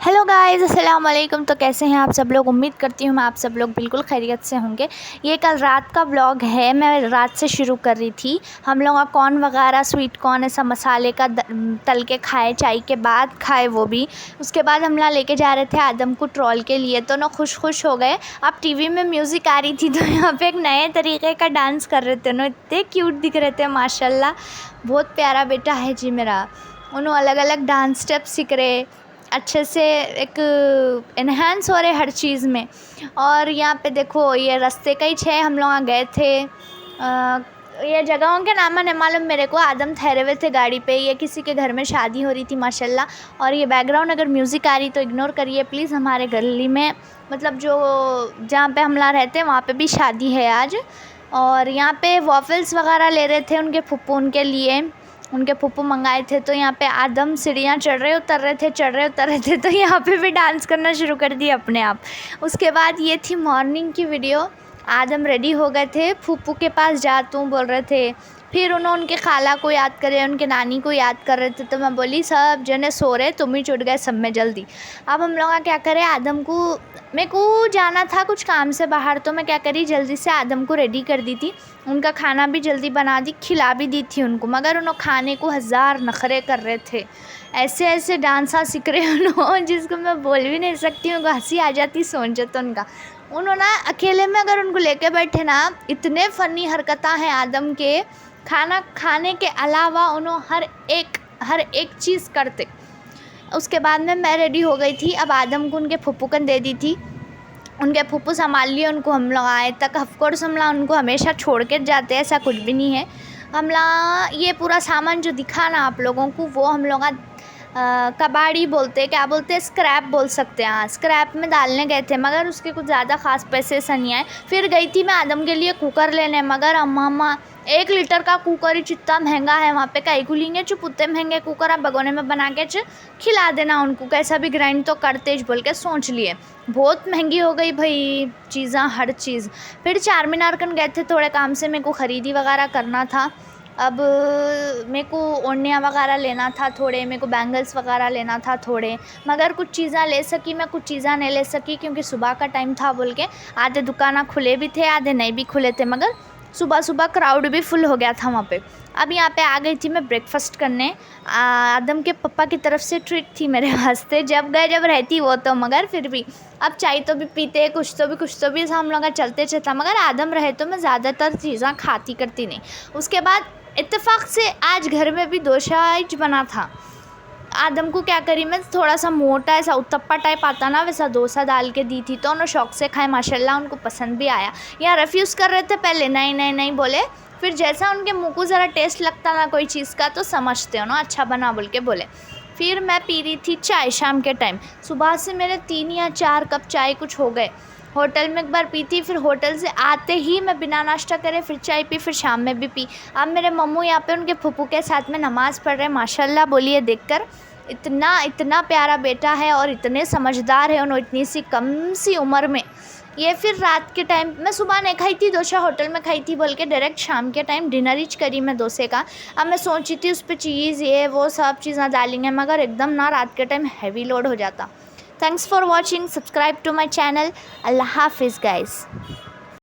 Hello guys, अस्सलाम वालेकुम। तो कैसे हैं आप सब लोग? उम्मीद करती हूँ मैं आप सब लोग बिल्कुल खैरियत से होंगे। ये कल रात का व्लॉग है, मैं रात से शुरू कर रही थी। हम लोग कॉर्न वगैरह, स्वीट कॉर्न, ऐसा मसाले का तल के खाए, चाय के बाद खाए वो भी। उसके बाद हम लोग लेके जा रहे थे आदम को ट्रॉल के लिए, तो ना खुश हो गए। अब टीवी में म्यूज़िक आ रही थी तो यहाँ पे एक नए तरीके का डांस कर रहे थे ना, इतने क्यूट दिख रहे थे माशाल्लाह। बहुत प्यारा बेटा है जी मेरा। उन्होंने अलग अलग डांस स्टेप सीख रहे, अच्छे से एक इन्हांस हो रहे हर चीज़ में। और यहाँ पे देखो, ये रास्ते का ही है, हम लोग गए थे। ये जगहों के नाम नहीं मालूम मेरे को। आदम ठहरे हुए थे गाड़ी पे, ये किसी के घर में शादी हो रही थी माशाल्लाह। और ये बैकग्राउंड अगर म्यूज़िक आ रही तो इग्नोर करिए प्लीज़। हमारे गली में मतलब जो जहाँ पे हम लोग रहते हैं वहाँ पे भी शादी है आज। और यहाँ पे वॉफल्स वगैरह ले रहे थे उनके फुप्पू, उनके फुप्पू मंगाए थे। तो यहाँ पे आदम सीढ़ियाँ चढ़ रहे उतर रहे थे तो यहाँ पे भी डांस करना शुरू कर दिया अपने आप। उसके बाद ये थी मॉर्निंग की वीडियो। आदम रेडी हो गए थे, फुप्पू के पास जा तू बोल रहे थे। फिर उन्होंने उनके खाला को याद करे, उनके नानी को याद कर रहे थे। तो मैं बोली सब जने सो रहे, तुम ही चुट गए सब में जल्दी। अब हम लोग क्या करें, आदम को, मेरे को जाना था कुछ काम से बाहर, तो मैं क्या करी जल्दी से आदम को रेडी कर दी थी। उनका खाना भी जल्दी बना दी, खिला भी दी थी उनको। मगर उन्होंने खाने को हज़ार नखरे कर रहे थे, ऐसे ऐसे डांसा सीख रहे उन्होंने जिसको मैं बोल भी नहीं सकती हूँ। हंसी आ जाती सोच तो उन्होंने अकेले में अगर उनको लेके बैठे ना, इतने फ़नी हरकतें हैं आदम के। खाना खाने के अलावा उन्होंने हर एक चीज़ करते। उसके बाद में मैं रेडी हो गई थी। अब आदम को उनके फुप्पू कन दे दी थी, उनके फुप्पू संभाल लिए उनको। हम लोग आए तक ऑफकोर्स हम लोग उनको हमेशा छोड़ के जाते हैं, ऐसा कुछ भी नहीं है। हम लोग ये पूरा सामान जो दिखा ना आप लोगों को, वो हम लोग कबाड़ी बोलते हैं, क्या बोलते हैं, स्क्रैप बोल सकते हैं। हाँ, स्क्रैप में डालने गए थे, मगर उसके कुछ ज़्यादा ख़ास पैसे ऐसा नहीं आए। फिर गई थी मैं आदम के लिए कुकर लेने, मगर अम्मा 1 लीटर का कुकर ही जितना महंगा है वहाँ पे, कई को लेंगे चुप, उतने महंगे कुकर आप भगोने में बना के खिला देना उनको, कैसा भी ग्राइंड तो करते बोल के सोच लिए। बहुत महंगी हो गई भाई चीज़ें, हर चीज़। फिर चार मीनार कन गए थे, थोड़े काम से मेरे को ख़रीदी वगैरह करना था। अब मेरे को ओढ़नियाँ वगैरह लेना था थोड़े, मेरे को बैंगल्स वगैरह लेना था थोड़े, मगर कुछ चीज़ें ले सकी मैं, कुछ चीज़ें नहीं ले सकी क्योंकि सुबह का टाइम था बोल के। आधे दुकान खुले भी थे, आधे नहीं भी खुले थे, मगर सुबह क्राउड भी फुल हो गया था वहाँ पे। अब यहाँ पे आ गई थी मैं ब्रेकफास्ट करने। आदम के पापा की तरफ से ट्रीट थी मेरे वास्ते, जब रहती वो तो, मगर फिर भी अब चाय तो भी पीते, कुछ तो भी हम लोग चलते चलता। मगर आदम रहे तो मैं ज़्यादातर चीज़ें खाती करती नहीं। उसके बाद इत्तेफाक से आज घर में भी डोसा बना था। आदम को क्या करी मैं, थोड़ा सा मोटा ऐसा उत्तप्पा टाइप आता ना, वैसा डोसा डाल के दी थी। तो उन्होंने शौक से खाए, माशाल्लाह उनको पसंद भी आया। यहाँ रेफ्यूज़ कर रहे थे पहले, नहीं बोले। फिर जैसा उनके मुँह को ज़रा टेस्ट लगता ना कोई चीज़ का, तो समझते हो ना, अच्छा बना बोल के बोले। फिर मैं पी रही थी चाय शाम के टाइम। सुबह से मेरे 3 या 4 कप चाय कुछ हो गए। होटल में एक बार पी थी, फिर होटल से आते ही मैं बिना नाश्ता करे फिर चाय पी, फिर शाम में भी पी। अब मेरे मम्मू यहाँ पे उनके फुप्पू के साथ में नमाज़ पढ़ रहे हैं, माशाल्लाह बोलिए देखकर। इतना प्यारा बेटा है और इतने समझदार है उन्होंने, इतनी सी कम सी उम्र में। ये फिर रात के टाइम, मैं सुबह नहीं खाई थी डोसा, होटल में खाई थी बोल के डायरेक्ट शाम के टाइम डिनर ही करी मैं डोसे का। अब मैं सोची थी उस पर चीज़ ये वो सब चीज़ें डालेंगे, मगर एकदम ना रात के टाइम हैवी लोड हो जाता। Thanks for watching. Subscribe to my channel. Allah Hafiz guys.